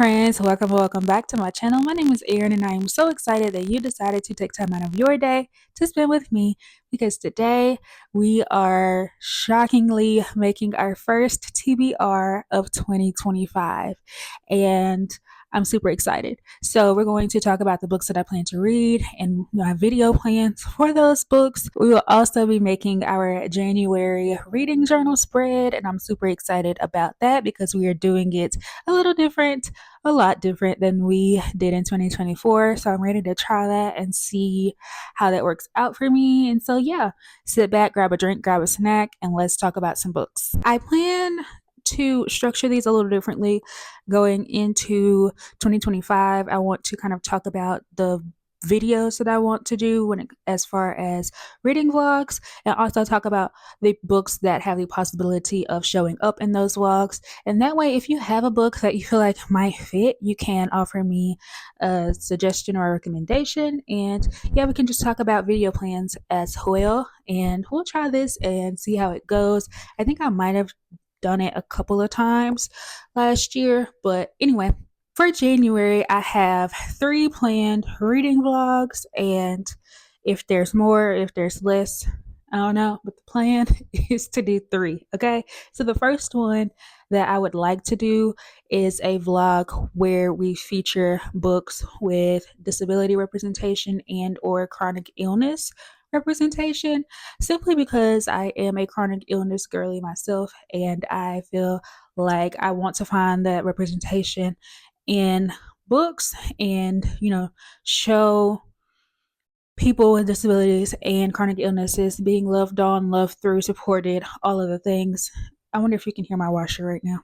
friends, welcome back to my channel. My name is Erin and I am so excited that you decided to take time out of your day to spend with me because today we are shockingly making our first TBR of 2025 and I'm super excited. So we're going to talk about the books that I plan to read and my video plans for those books. We will also be making our January reading journal spread and I'm super excited about that because we are doing it a little different, a lot different than we did in 2024. So I'm ready to try that and see how that works out for me. And so, yeah, sit back, grab a drink, grab a snack, and let's talk about some books. I plan to structure these a little differently going into 2025. I want to kind of talk about the videos that I want to do as far as reading vlogs, and also talk about the books that have the possibility of showing up in those vlogs. And that way, if you have a book that you feel like might fit, you can offer me a suggestion or a recommendation. And yeah, we can just talk about video plans as well. And we'll try this and see how it goes. I think I might have done it a couple of times last year, but anyway, for January I have 3 planned reading vlogs, and if there's more, if there's less, I don't know, but the plan is to do 3. Okay, so the first one that I would like to do is a vlog where we feature books with disability representation and or chronic illness representation, simply because I am a chronic illness girly myself and I feel like I want to find that representation in books and show people with disabilities and chronic illnesses being loved on, loved through, supported, all of the things. I wonder if you can hear my washer right now.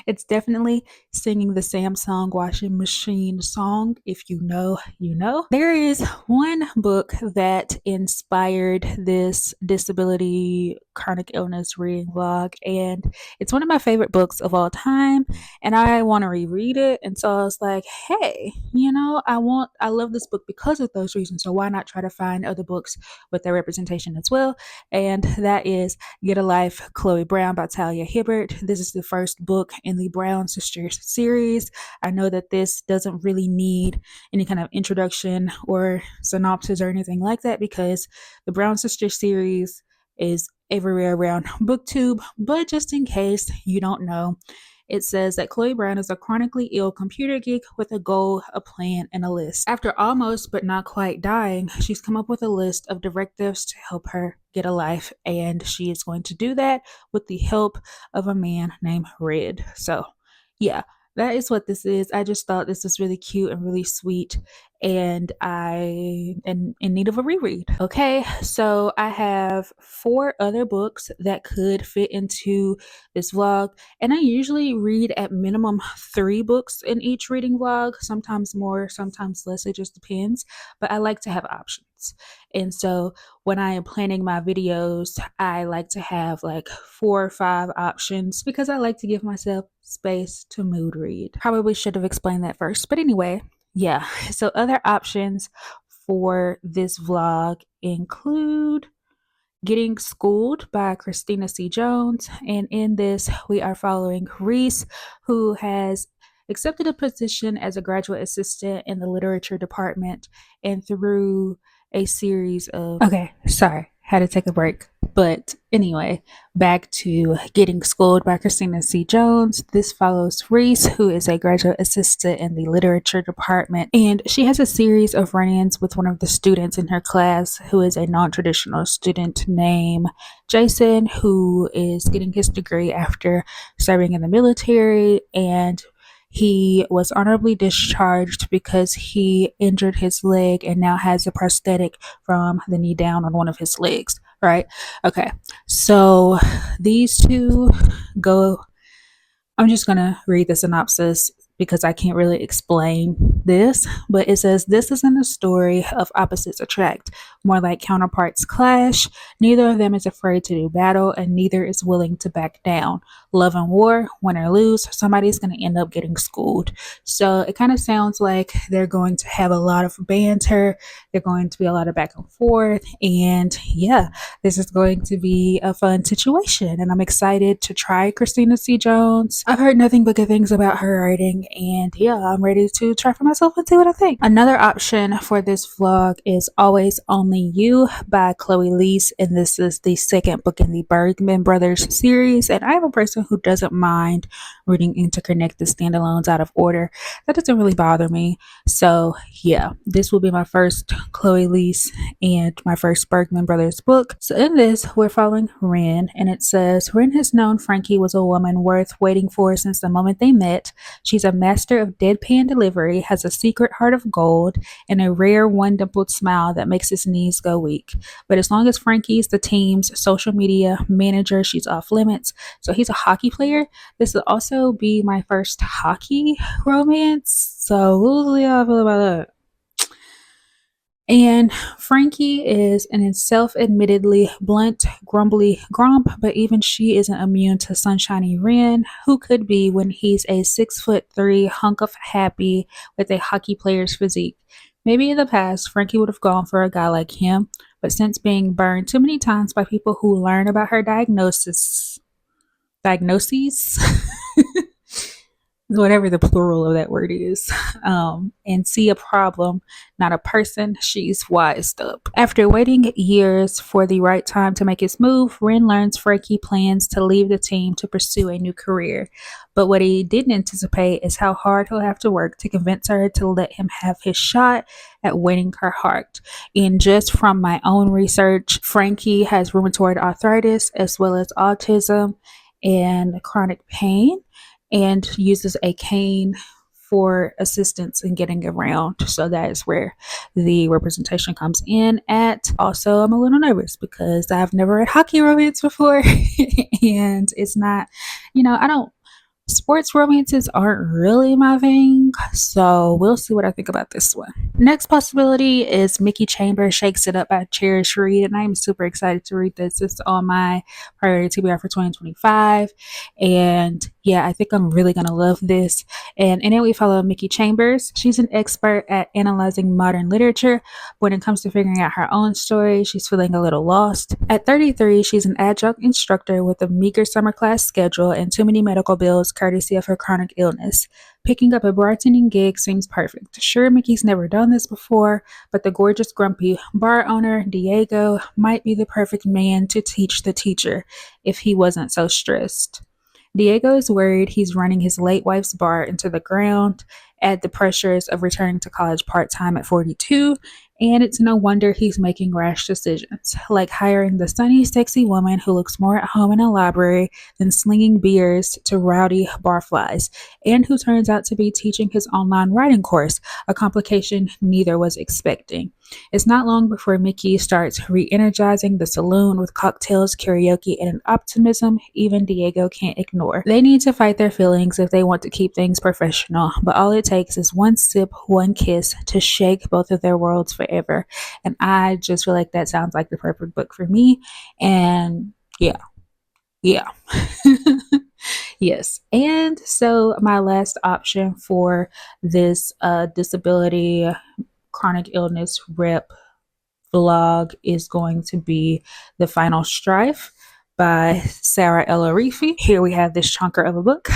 It's definitely singing the Samsung washing machine song. If you know, you know. There is one book that inspired this disability chronic illness reading vlog, and it's one of my favorite books of all time, and I want to reread it. And so I was like, hey, I love this book because of those reasons, so why not try to find other books with their representation as well? And that is Get a Life, Chloe Brown by Talia Hibbert. This is the first book in the Brown Sisters series. I know that this doesn't really need any kind of introduction or synopsis or anything like that because the Brown Sisters series is everywhere around BookTube, but just in case you don't know, it says that Chloe Brown is a chronically ill computer geek with a goal, a plan, and a list. After almost but not quite dying, she's come up with a list of directives to help her get a life, and she is going to do that with the help of a man named Reid. So, yeah, that is what this is. I just thought this was really cute and really sweet, and I am in need of a reread. Okay, so I have 4 other books that could fit into this vlog, and I usually read at minimum 3 books in each reading vlog, sometimes more, sometimes less, it just depends, but I like to have options. And so when I am planning my videos, I like to have like 4 or 5 options because I like to give myself space to mood read. Probably should have explained that first, but anyway, yeah. So other options for this vlog include Getting Schooled by Christina C. Jones. And in this, we are following Reese, who has accepted a position as a graduate assistant in the literature department, and through a series of... Okay, sorry, had to take a break. But anyway, back to Getting Schooled by Christina C. Jones. This follows Reese, who is a graduate assistant in the literature department, and she has a series of run-ins with one of the students in her class who is a non-traditional student named Jemisin, who is getting his degree after serving in the military, and he was honorably discharged because he injured his leg and now has a prosthetic from the knee down on one of his legs, right? Okay, so these two go... I'm just gonna read the synopsis because I can't really explain this, but it says this isn't a story of opposites attract, more like counterparts clash. Neither of them is afraid to do battle, and neither is willing to back down. Love and war, win or lose, somebody's going to end up getting schooled. So it kind of sounds like they're going to have a lot of banter. They're going to be a lot of back and forth. And yeah, this is going to be a fun situation. And I'm excited to try Christina C. Jones. I've heard nothing but good things about her writing. And yeah, I'm ready to try for myself and see what I think. Another option for this vlog is Always Only You by Chloe Liese. And this is the second book in the Bergman Brothers series. And I am a person who doesn't mind reading interconnected standalones out of order. That doesn't really bother me. So yeah, this will be my first Chloe Liese and my first Bergman Brothers book. So in this, we're following Ren, and it says, Ren has known Frankie was a woman worth waiting for since the moment they met. She's a master of deadpan delivery, has a secret heart of gold, and a rare one-dimpled smile that makes his knees go weak. But as long as Frankie's the team's social media manager, she's off limits. So he's a hockey player. This will also be my first hockey romance. So we'll see how I feel about that. And Frankie is an self-admittedly blunt, grumbly grump, but even she isn't immune to sunshiny Ren, who could be when he's a 6'3" hunk of happy with a hockey player's physique. Maybe in the past, Frankie would have gone for a guy like him, but since being burned too many times by people who learn about her diagnoses, whatever the plural of that word is, and see a problem, not a person, she's wised up. After waiting years for the right time to make his move, Ren learns Frankie plans to leave the team to pursue a new career. But what he didn't anticipate is how hard he'll have to work to convince her to let him have his shot at winning her heart. And just from my own research, Frankie has rheumatoid arthritis as well as autism and chronic pain, and uses a cane for assistance in getting around. So that is where the representation comes in at. Also, I'm a little nervous because I've never read hockey romance before and it's not, I don't sports romances aren't really my thing, so we'll see what I think about this one. Next possibility is Mickey Chambers Shakes It Up by Charish Reid, and I'm super excited to read this. It's on my priority TBR for 2025, and yeah, I think I'm really gonna love this. And in it, we follow Mickey Chambers. She's an expert at analyzing modern literature. When it comes to figuring out her own story, she's feeling a little lost. At 33, she's an adjunct instructor with a meager summer class schedule and too many medical bills courtesy of her chronic illness. Picking up a bartending gig seems perfect. Sure, Mickey's never done this before, but the gorgeous, grumpy bar owner, Diego, might be the perfect man to teach the teacher if he wasn't so stressed. Diego is worried he's running his late wife's bar into the ground. Add the pressures of returning to college part-time at 42, and it's no wonder he's making rash decisions, like hiring the sunny, sexy woman who looks more at home in a library than slinging beers to rowdy barflies, and who turns out to be teaching his online writing course, a complication neither was expecting. It's not long before Mickey starts re-energizing the saloon with cocktails, karaoke, and an optimism even Diego can't ignore. They need to fight their feelings if they want to keep things professional, but all it takes is one sip, one kiss to shake both of their worlds forever. And I just feel like that sounds like the perfect book for me. And yeah. Yes. And so my last option for this disability chronic illness rep vlog is going to be The Final Strife by Saara El-Arifi. Here we have this chunker of a book.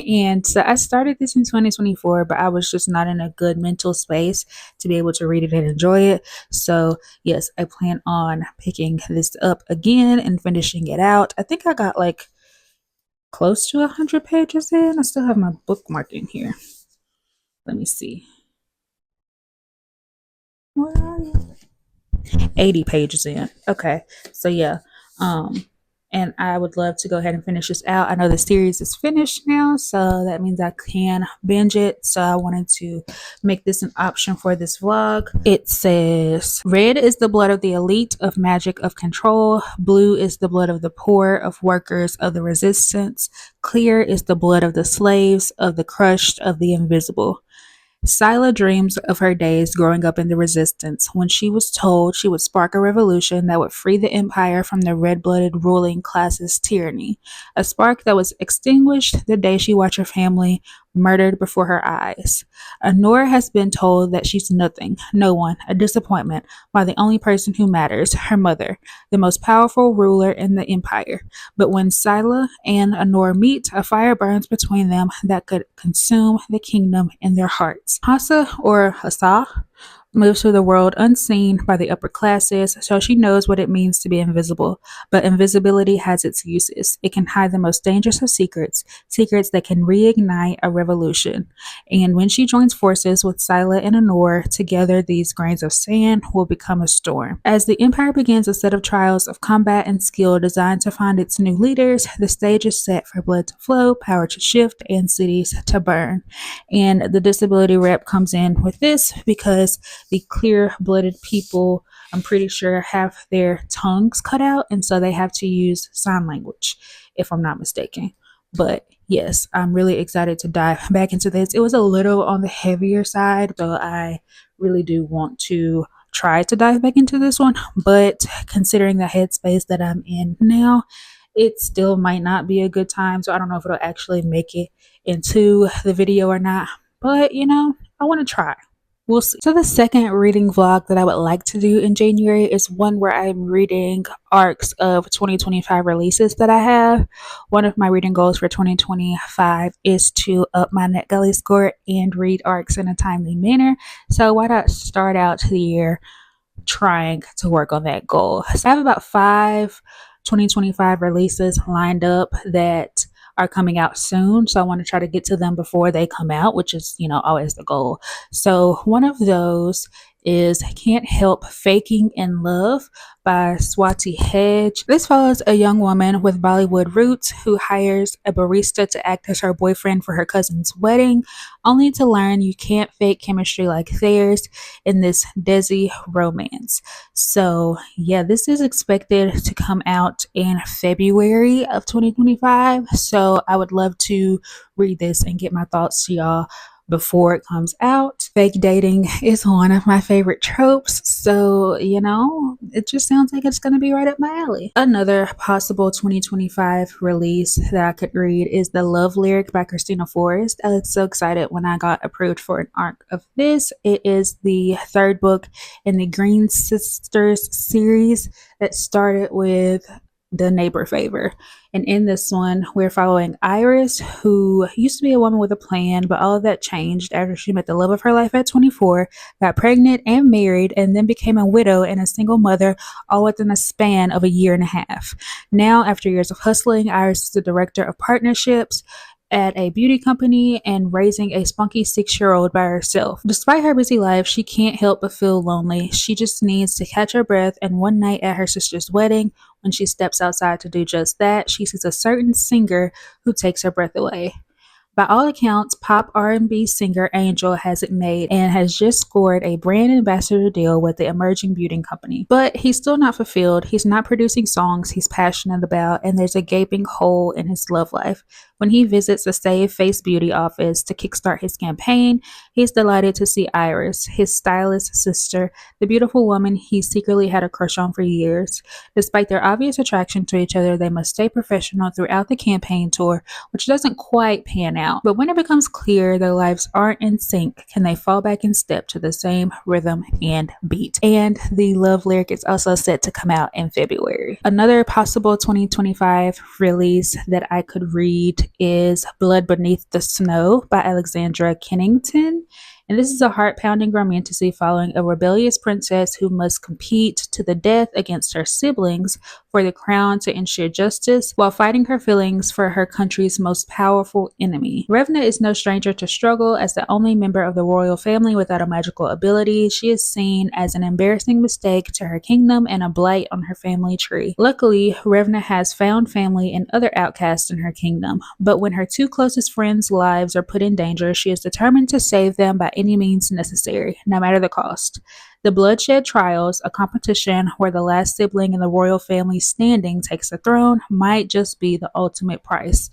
And so I started this in 2024, but I was just not in a good mental space to be able to read it and enjoy it. So yes, I plan on picking this up again and finishing it out. I think I got like close to 100 pages in. I still have my bookmark in here. Let me see. Where are you? 80 pages in. Okay. So yeah. And I would love to go ahead and finish this out. I know the series is finished now, so that means I can binge it. So I wanted to make this an option for this vlog. It says, red is the blood of the elite, of magic, of control. Blue is the blood of the poor, of workers, of the resistance. Clear is the blood of the slaves, of the crushed, of the invisible. Scylla dreams of her days growing up in the Resistance when she was told she would spark a revolution that would free the Empire from the red-blooded ruling class's tyranny, a spark that was extinguished the day she watched her family murdered before her eyes. Honora has been told that she's nothing, no one, a disappointment, by the only person who matters, her mother, the most powerful ruler in the Empire. But when Scylla and Honora meet, a fire burns between them that could consume the kingdom in their hearts. Hassa, or Hassa, moves through the world unseen by the upper classes, so she knows what it means to be invisible. But invisibility has its uses. It can hide the most dangerous of secrets, secrets that can reignite a revolution. And when she joins forces with Scylla and Honor, together these grains of sand will become a storm. As the Empire begins a set of trials of combat and skill designed to find its new leaders, the stage is set for blood to flow, power to shift, and cities to burn. And the disability rep comes in with this because the clear-blooded people, I'm pretty sure, have their tongues cut out, and so they have to use sign language, if I'm not mistaken. But yes, I'm really excited to dive back into this. It was a little on the heavier side, but I really do want to try to dive back into this one. But considering the headspace that I'm in now, it still might not be a good time. So I don't know if it'll actually make it into the video or not. But I want to try. We'll see. So the second reading vlog that I would like to do in January is one where I'm reading arcs of 2025 releases that I have. One of my reading goals for 2025 is to up my NetGalley score and read arcs in a timely manner. So why not start out the year trying to work on that goal? So I have about 5 2025 releases lined up that are coming out soon, so I want to try to get to them before they come out, which is always the goal. So one of those is Can't Help Faking in Love by Swati Hedge. This follows a young woman with Bollywood roots who hires a barista to act as her boyfriend for her cousin's wedding, only to learn you can't fake chemistry like theirs in this Desi romance. So yeah, this is expected to come out in February of 2025. So I would love to read this and get my thoughts to y'all before it comes out. Fake dating is one of my favorite tropes, so it just sounds like it's gonna be right up my alley. Another possible 2025 release that I could read is The Love Lyric by Christina Forrest. I was so excited when I got approved for an arc of this. It is the third book in the Green Sisters series that started with The Neighbor Favor. And in this one, we're following Iris, who used to be a woman with a plan, but all of that changed after she met the love of her life at 24, got pregnant and married, and then became a widow and a single mother, all within a span of a year and a half. Now, after years of hustling, Iris is the director of partnerships at a beauty company and raising a spunky 6-year-old by herself. Despite her busy life, she can't help but feel lonely. She just needs to catch her breath, and one night at her sister's wedding, when she steps outside to do just that, she sees a certain singer who takes her breath away. By all accounts, pop R&B singer Angel has it made and has just scored a brand ambassador deal with the emerging beauty company. But he's still not fulfilled. He's not producing songs he's passionate about, and there's a gaping hole in his love life. When he visits the Save Face Beauty office to kickstart his campaign, he's delighted to see Iris, his stylist sister, the beautiful woman he secretly had a crush on for years. Despite their obvious attraction to each other, they must stay professional throughout the campaign tour, which doesn't quite pan out. But when it becomes clear their lives aren't in sync, can they fall back in step to the same rhythm and beat? And the love lyric is also set to come out in February. Another possible 2025 release that I could read is Blood Beneath the Snow by Alexandra Kennington. And this is a heart-pounding romantasy following a rebellious princess who must compete to the death against her siblings for the crown to ensure justice while fighting her feelings for her country's most powerful enemy. Revna is no stranger to struggle. As the only member of the royal family without a magical ability, she is seen as an embarrassing mistake to her kingdom and a blight on her family tree. Luckily, Revna has found family and other outcasts in her kingdom, but when her 2 closest friends' lives are put in danger, she is determined to save them by any means necessary, no matter the cost. The Bloodshed Trials, a competition where the last sibling in the royal family standing takes the throne, might just be the ultimate price.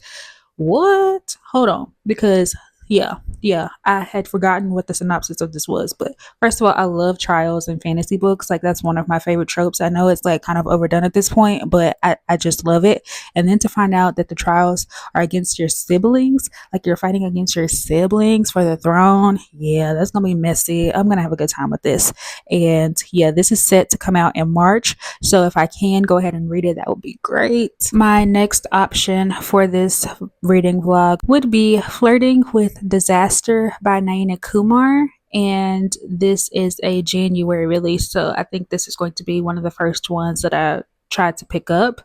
What? Hold on, because Yeah, I had forgotten what the synopsis of this was, but first of all, I love trials and fantasy books. Like, that's one of my favorite tropes. I know it's like kind of overdone at this point, but I just love it. And then to find out that the trials are against your siblings, like you're fighting against your siblings for the throne, yeah, that's gonna be messy. I'm gonna have a good time with this. And yeah, this is set to come out in March. So if I can go ahead and read it, that would be great. My next option for this reading vlog would be Flirting with Disaster by Naina Kumar. And this is a January release, so I think this is going to be one of the first ones that I tried to pick up.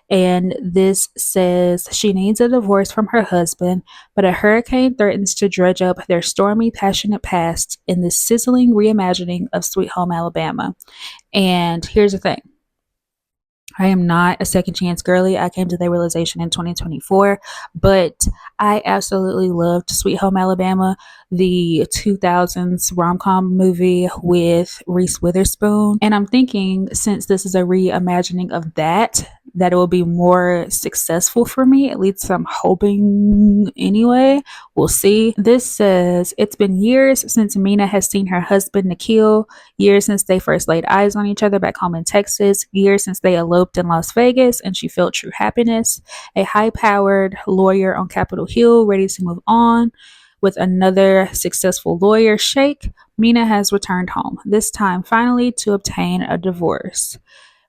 And this says she needs a divorce from her husband, but a hurricane threatens to dredge up their stormy, passionate past in this sizzling reimagining of Sweet Home Alabama. And here's the thing, I am not a second chance girly. I came to that realization in 2024, but I absolutely loved Sweet Home Alabama, the 2000s rom-com movie with Reese Witherspoon. And I'm thinking, since this is a reimagining of that it will be more successful for me. At least I'm hoping anyway. We'll see. This says, it's been years since Mina has seen her husband Nikhil, years since they first laid eyes on each other back home in Texas, years since they eloped in Las Vegas and she felt true happiness. A high-powered lawyer on Capitol Hill, ready to move on with another successful lawyer shake, Mina has returned home, this time finally to obtain a divorce.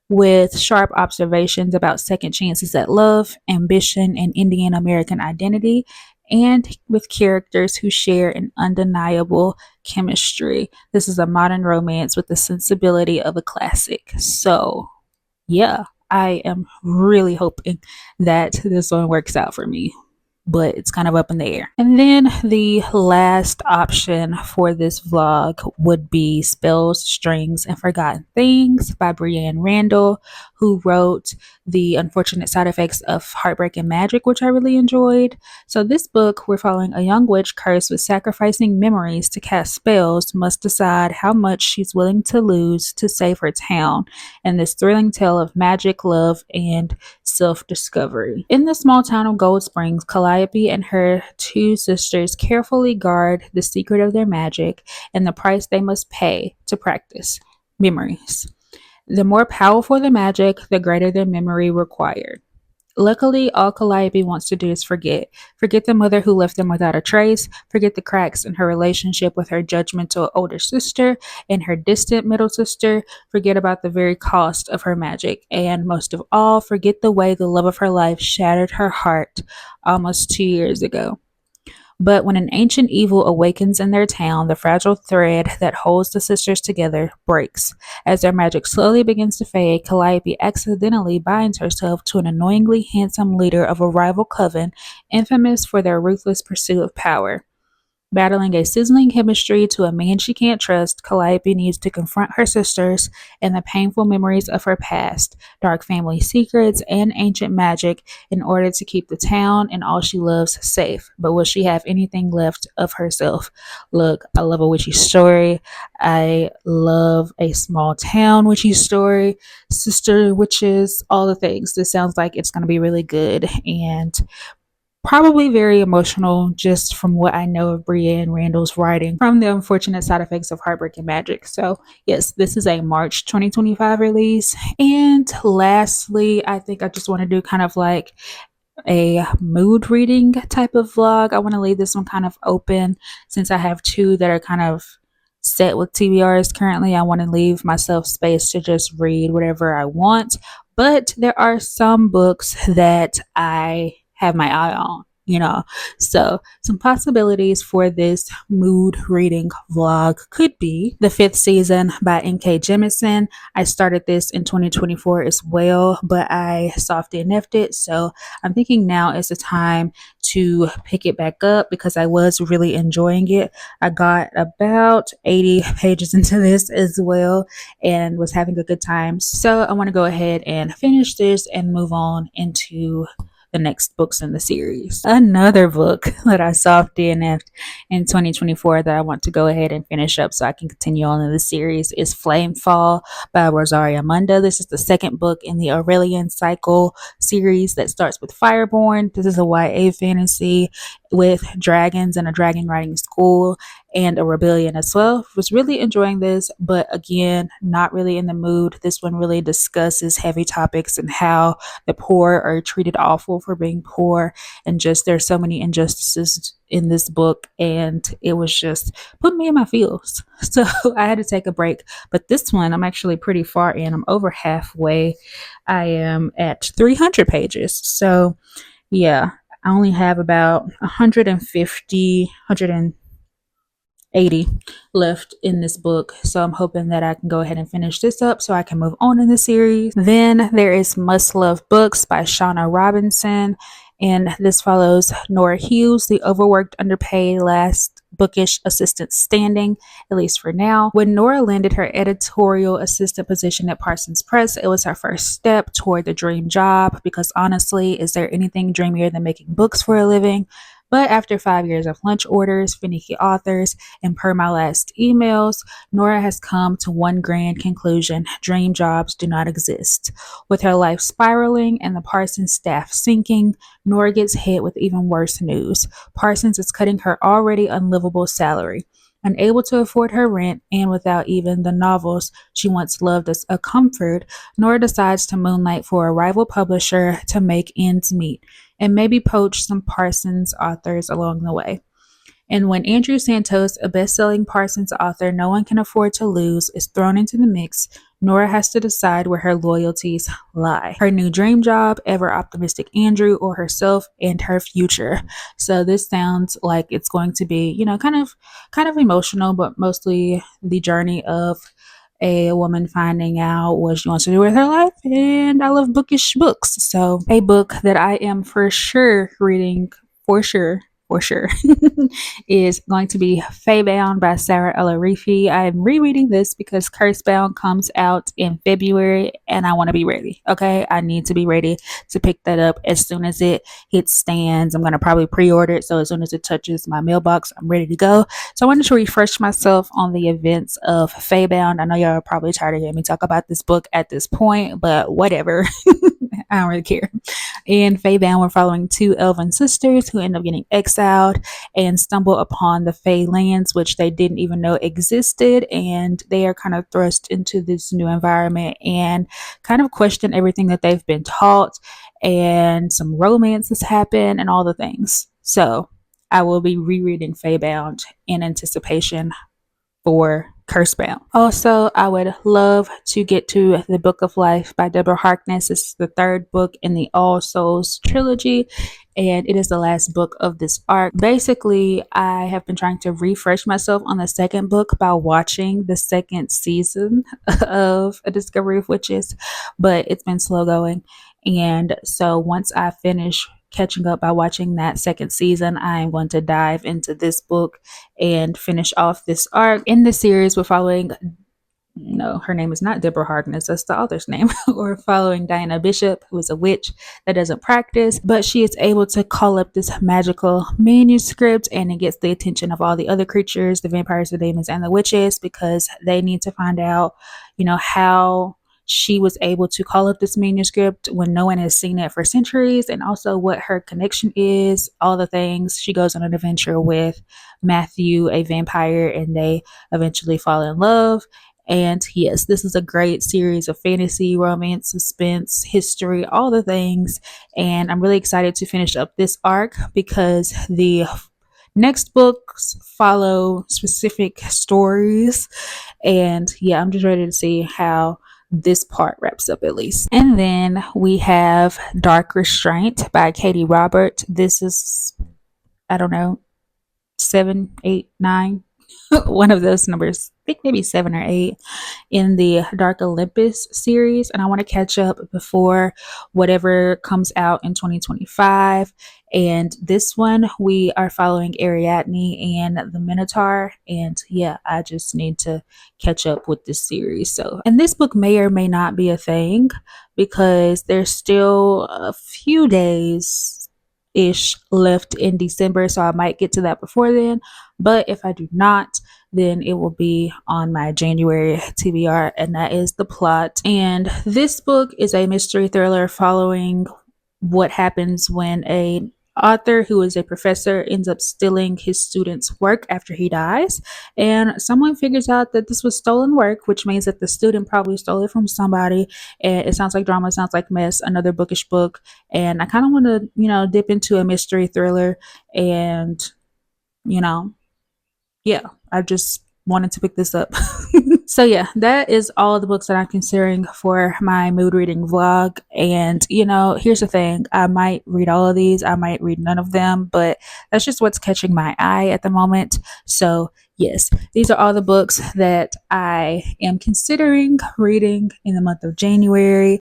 With sharp observations about second chances at love, ambition, and Indian American identity, and with characters who share an undeniable chemistry. This is a modern romance with the sensibility of a classic. So, yeah, I am really hoping that this one works out for me, but it's kind of up in the air. And then the last option for this vlog would be Spells, Strings, and Forgotten Things by Breanne Randall, who wrote The Unfortunate Side Effects of Heartbreak and Magic, which I really enjoyed. So this book, we're following a young witch cursed with sacrificing memories to cast spells, must decide how much she's willing to lose to save her town, and this thrilling tale of magic, love, and self-discovery. In the small town of Gold Springs, Calliope and her two sisters carefully guard the secret of their magic and the price they must pay to practice memories. The more powerful the magic, the greater the memory required. Luckily, all Calliope wants to do is forget. Forget the mother who left them without a trace, forget the cracks in her relationship with her judgmental older sister and her distant middle sister, forget about the very cost of her magic, and most of all, forget the way the love of her life shattered her heart almost 2 years ago. But when an ancient evil awakens in their town, the fragile thread that holds the sisters together breaks. As their magic slowly begins to fade, Calliope accidentally binds herself to an annoyingly handsome leader of a rival coven, infamous for their ruthless pursuit of power. Battling a sizzling chemistry to a man she can't trust, Calliope needs to confront her sisters and the painful memories of her past, dark family secrets, and ancient magic in order to keep the town and all she loves safe. But will she have anything left of herself? Look, I love a witchy story. I love a small town witchy story, sister witches, all the things. This sounds like it's going to be really good and probably very emotional, just from what I know of Breanne Randall's writing from The Unfortunate Side Effects of Heartbreak and Magic. So yes, this is a March 2025 release. And lastly, I think I just want to do kind of like a mood reading type of vlog. I want to leave this one kind of open since I have two that are kind of set with TBRs currently. I want to leave myself space to just read whatever I want, but there are some books that I have my eye on, so some possibilities for this mood reading vlog could be The Fifth Season by N.K. Jemisin. I started this in 2024 as well, but I soft DNF'd it, so I'm thinking now is the time to pick it back up because I was really enjoying it. I got about 80 pages into this as well and was having a good time, so I want to go ahead and finish this and move on into the next books in the series. Another book that I soft DNF'd in 2024 that I want to go ahead and finish up so I can continue on in the series is Flamefall by Rosaria Munda. This is the second book in the Aurelian Cycle series that starts with Fireborn. This is a YA fantasy with dragons and a dragon riding school and a rebellion as well. Was really enjoying this, but again, not really in the mood. This one really discusses heavy topics and how the poor are treated awful for being poor, and just there's so many injustices in this book, and it was just put me in my feels. So I had to take a break. But this one, I'm actually pretty far in. I'm over halfway. I am at 300 pages. So yeah, I only have about 150, 180 left in this book. So I'm hoping that I can go ahead and finish this up so I can move on in the series. Then there is Must Love Books by Shauna Robinson. And this follows Nora Hughes, the overworked, underpaid, last bookish assistant standing, at least for now. When Nora landed her editorial assistant position at Parsons Press, it was her first step toward the dream job, because honestly, is there anything dreamier than making books for a living? But after 5 years of lunch orders, finicky authors, and per my last emails, Nora has come to one grand conclusion: dream jobs do not exist. With her life spiraling and the Parsons staff sinking, Nora gets hit with even worse news. Parsons is cutting her already unlivable salary. Unable to afford her rent, and without even the novels she once loved as a comfort, Nora decides to moonlight for a rival publisher to make ends meet, and maybe poach some Parsons authors along the way. And when Andrew Santos, a best-selling Parsons author no one can afford to lose, is thrown into the mix, Nora has to decide where her loyalties lie: her new dream job, ever-optimistic Andrew, or herself and her future. So this sounds like it's going to be, kind of emotional, but mostly the journey of a woman finding out what she wants to do with her life. And I love bookish books. So a book that I am for sure reading, for sure, is going to be Faebound by Saara El-Arifi. I'm rereading this because Cursebound comes out in February and I want to be ready. Okay, I need to be ready to pick that up as soon as it hits stands. I'm going to probably pre-order it, so as soon as it touches my mailbox, I'm ready to go. So I wanted to refresh myself on the events of Faebound. I know y'all are probably tired of hearing me talk about this book at this point, but whatever. I don't really care. In Faebound, we're following two elven sisters who end up getting exiled and stumble upon the Fae lands, which they didn't even know existed, and they are kind of thrust into this new environment and kind of question everything that they've been taught, and some romances happen and all the things. So I will be rereading Faebound in anticipation for Cursebound. Also, I would love to get to The Book of Life by Deborah Harkness. This is the third book in the All Souls trilogy, and it is the last book of this arc. Basically, I have been trying to refresh myself on the second book by watching the second season of A Discovery of Witches, but it's been slow going. And so once I finish catching up by watching that second season, I'm going to dive into this book and finish off this arc. In the series, we're following, no, her name is not Deborah Harkness, that's the author's name. We're following Diana Bishop, who is a witch that doesn't practice, but she is able to call up this magical manuscript, and it gets the attention of all the other creatures, the vampires, the demons, and the witches, because they need to find out, how she was able to call up this manuscript when no one has seen it for centuries, and also what her connection is, all the things. She goes on an adventure with Matthew, a vampire, and they eventually fall in love. And yes, this is a great series of fantasy, romance, suspense, history, all the things. And I'm really excited to finish up this arc because the next books follow specific stories. And yeah, I'm just ready to see how this part wraps up, at least. And then we have Dark Restraint by Katee Robert. This is, I don't know, 7, 8, 9 one of those numbers, I think maybe 7 or 8 in the Dark Olympus series, and I want to catch up before whatever comes out in 2025. And this one, we are following Ariadne and the Minotaur, and yeah, I just need to catch up with this series. So, and this book may or may not be a thing because there's still a few days ish left in December, so I might get to that before then. But if I do not, then it will be on my January TBR, and that is The Plot. And this book is a mystery thriller following what happens when a author who is a professor ends up stealing his student's work after he dies, and someone figures out that this was stolen work, which means that the student probably stole it from somebody. And it sounds like drama, sounds like mess, another bookish book. And I kind of want to dip into a mystery thriller, and you know yeah, I just wanted to pick this up. So yeah, that is all the books that I'm considering for my mood reading vlog. And here's the thing, I might read all of these, I might read none of them, but that's just what's catching my eye at the moment. So yes, these are all the books that I am considering reading in the month of January.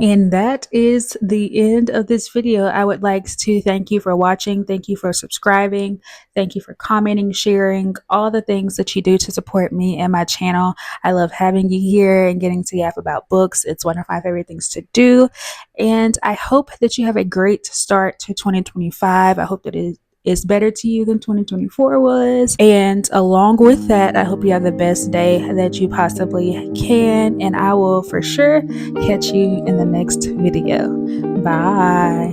And that is the end of this video. I would like to thank you for watching. Thank you for subscribing. Thank you for commenting, sharing, all the things that you do to support me and my channel. I love having you here and getting to yap about books. It's one of my favorite things to do. And I hope that you have a great start to 2025. I hope that it is better to you than 2024 was. And along with that, I hope you have the best day that you possibly can. And I will for sure catch you in the next video. Bye.